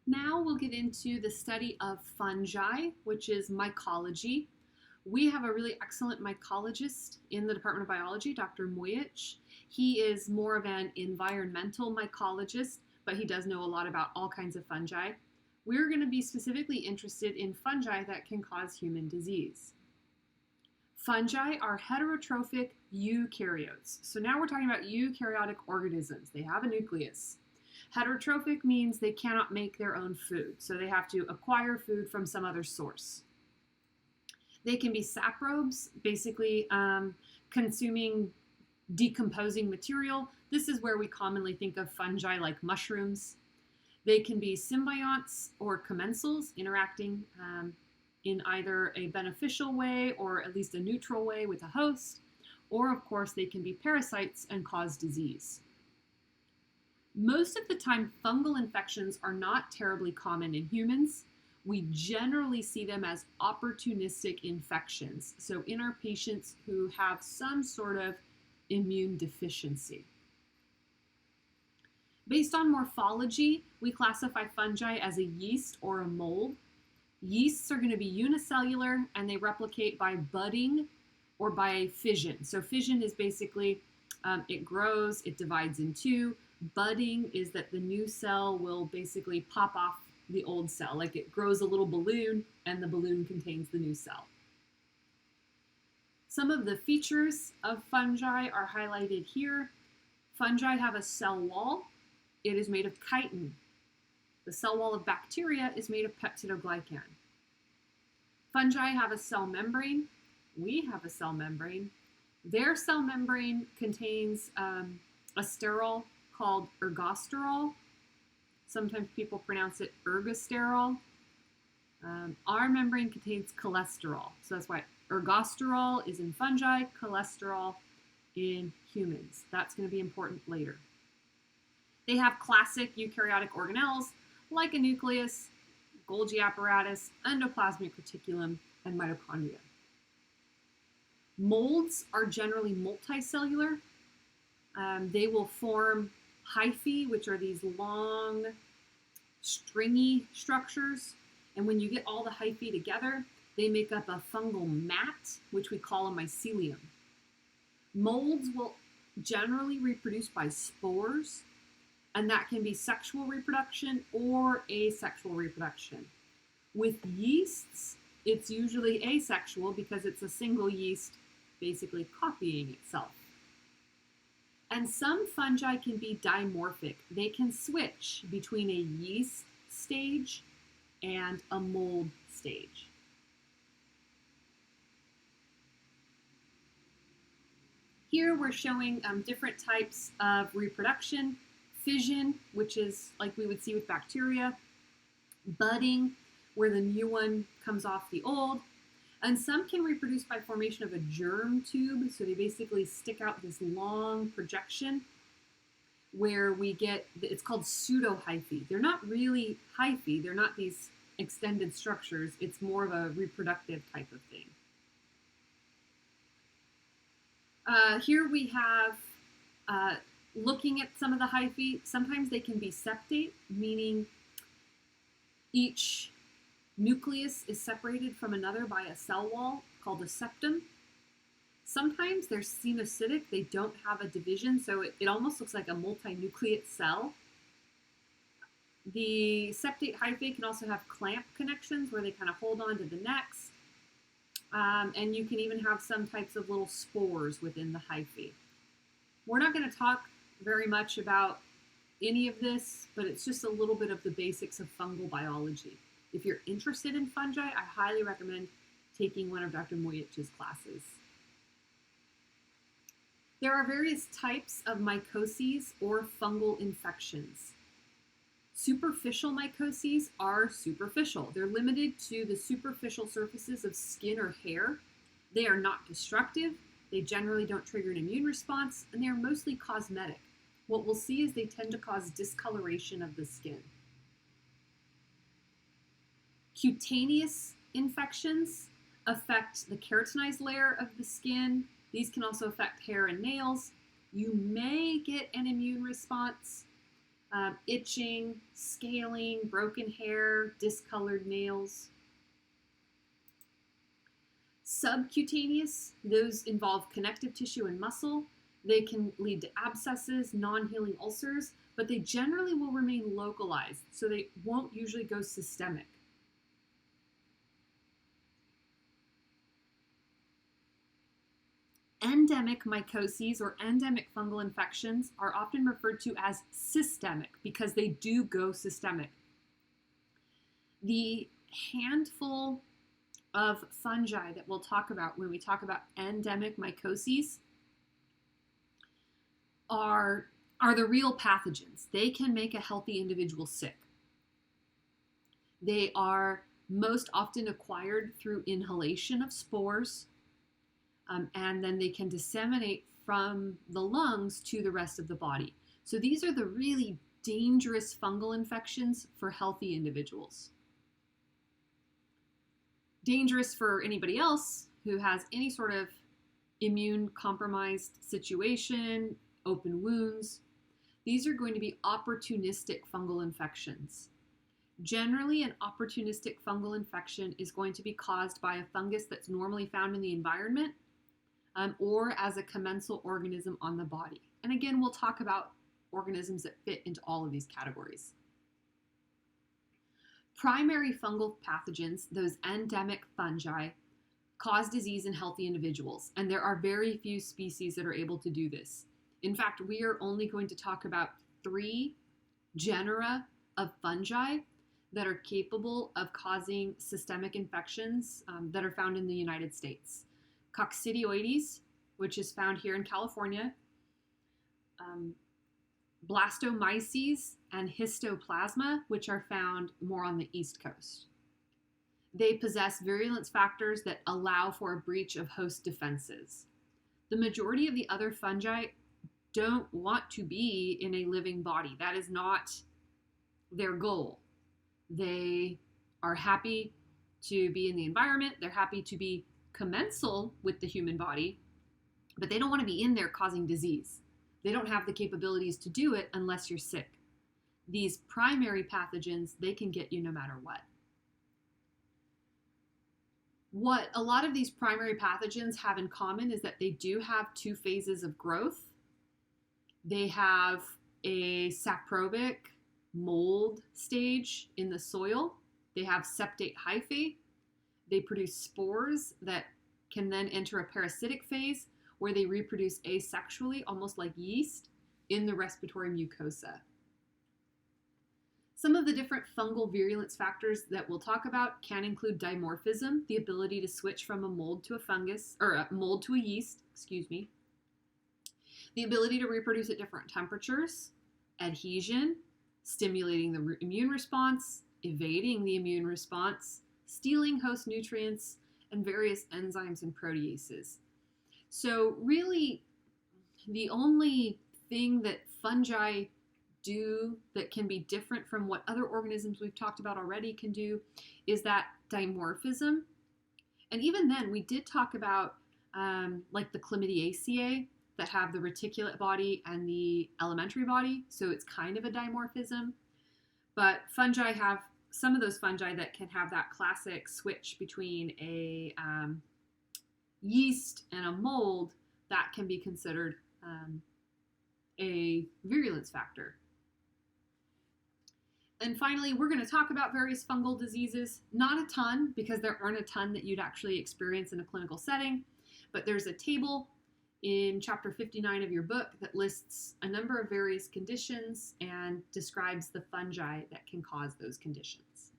Now we'll get into the study of fungi, which is mycology. We have a really excellent mycologist in the Department of Biology, Dr. Moyich. He is more of an environmental mycologist, but he does know a lot about all kinds of fungi. We're going to be specifically interested in fungi that can cause human disease. Fungi are heterotrophic eukaryotes. So now we're talking about eukaryotic organisms. They have a nucleus. Heterotrophic means they cannot make their own food, so they have to acquire food from some other source. They can be saprobes, basically consuming decomposing material. This is where we commonly think of fungi like mushrooms. They can be symbionts or commensals, interacting in either a beneficial way or at least a neutral way with a host. Or, of course, they can be parasites and cause disease. Most of the time, fungal infections are not terribly common in humans. We generally see them as opportunistic infections, so in our patients who have some sort of immune deficiency. Based on morphology, we classify fungi as a yeast or a mold. Yeasts are going to be unicellular, and they replicate by budding or by fission. So fission is basically, it grows, it divides in two. Budding is that the new cell will basically pop off the old cell, like it grows a little balloon and the balloon contains the new cell. Some of the features of fungi are highlighted here. Fungi have a cell wall. It is made of chitin. The cell wall of bacteria is made of peptidoglycan. Fungi have a cell membrane. We have a cell membrane. Their cell membrane contains a sterol called ergosterol. Sometimes people pronounce it ergosterol. Our membrane contains cholesterol. So that's why ergosterol is in fungi, cholesterol in humans. That's going to be important later. They have classic eukaryotic organelles like a nucleus, Golgi apparatus, endoplasmic reticulum, and mitochondria. Molds are generally multicellular. They will form hyphae, which are these long, stringy structures. And when you get all the hyphae together, they make up a fungal mat, which we call a mycelium. Molds will generally reproduce by spores, and that can be sexual reproduction or asexual reproduction. With yeasts, it's usually asexual because it's a single yeast basically copying itself. And some fungi can be dimorphic. They can switch between a yeast stage and a mold stage. Here we're showing different types of reproduction. Fission, which is like we would see with bacteria. Budding, where the new one comes off the old. And some can reproduce by formation of a germ tube. So they basically stick out this long projection where we get, it's called pseudohyphae. They're not really hyphae. They're not these extended structures. It's more of a reproductive type of thing. Here we have, looking at some of the hyphae, sometimes they can be septate, meaning each nucleus is separated from another by a cell wall called a septum. Sometimes they're cenocytic, they don't have a division, so it almost looks like a multinucleate cell. The septate hyphae can also have clamp connections where they kind of hold on to the next. And you can even have some types of little spores within the hyphae. We're not going to talk very much about any of this, but it's just a little bit of the basics of fungal biology. If you're interested in fungi, I highly recommend taking one of Dr. Moyich's classes. There are various types of mycoses or fungal infections. Superficial mycoses are superficial. They're limited to the superficial surfaces of skin or hair. They are not destructive. They generally don't trigger an immune response, and they are mostly cosmetic. What we'll see is they tend to cause discoloration of the skin. Cutaneous infections affect the keratinized layer of the skin. These can also affect hair and nails. You may get an immune response. itching, scaling, broken hair, discolored nails. Subcutaneous, those involve connective tissue and muscle. They can lead to abscesses, non-healing ulcers, but they generally will remain localized, so they won't usually go systemic. Endemic mycoses or endemic fungal infections are often referred to as systemic because they do go systemic. The handful of fungi that we'll talk about when we talk about endemic mycoses are the real pathogens. They can make a healthy individual sick. They are most often acquired through inhalation of spores, and then they can disseminate from the lungs to the rest of the body. So these are the really dangerous fungal infections for healthy individuals. Dangerous for anybody else who has any sort of immune compromised situation, open wounds. These are going to be opportunistic fungal infections. Generally, an opportunistic fungal infection is going to be caused by a fungus that's normally found in the environment or as a commensal organism on the body. And again, we'll talk about organisms that fit into all of these categories. Primary fungal pathogens, those endemic fungi, cause disease in healthy individuals, and there are very few species that are able to do this. In fact, we are only going to talk about 3 genera of fungi that are capable of causing systemic infections that are found in the United States. Coccidioides, which is found here in California, Blastomyces, and Histoplasma, which are found more on the East Coast. They possess virulence factors that allow for a breach of host defenses. The majority of the other fungi don't want to be in a living body. That is not their goal. They are happy to be in the environment. They're happy to be commensal with the human body, but they don't want to be in there causing disease. They don't have the capabilities to do it unless you're sick. These primary pathogens, they can get you no matter what. What a lot of these primary pathogens have in common is that they do have 2 phases of growth. They have a saprobic mold stage in the soil. They have septate hyphae. They produce spores that can then enter a parasitic phase where they reproduce asexually, almost like yeast, in the respiratory mucosa. Some of the different fungal virulence factors that we'll talk about can include dimorphism, the ability to switch from a mold to a fungus, or a mold to a yeast, the ability to reproduce at different temperatures, adhesion, stimulating the immune response, evading the immune response, stealing host nutrients, and various enzymes and proteases. So really, the only thing that fungi do that can be different from what other organisms we've talked about already can do is that dimorphism. And even then, we did talk about like the Chlamydiaceae that have the reticulate body and the elementary body, so it's kind of a dimorphism. But fungi have some of those fungi that can have that classic switch between a yeast and a mold that can be considered a virulence factor. And finally, we're going to talk about various fungal diseases. Not a ton, because there aren't a ton that you'd actually experience in a clinical setting, but there's a table in chapter 59 of your book that lists a number of various conditions and describes the fungi that can cause those conditions.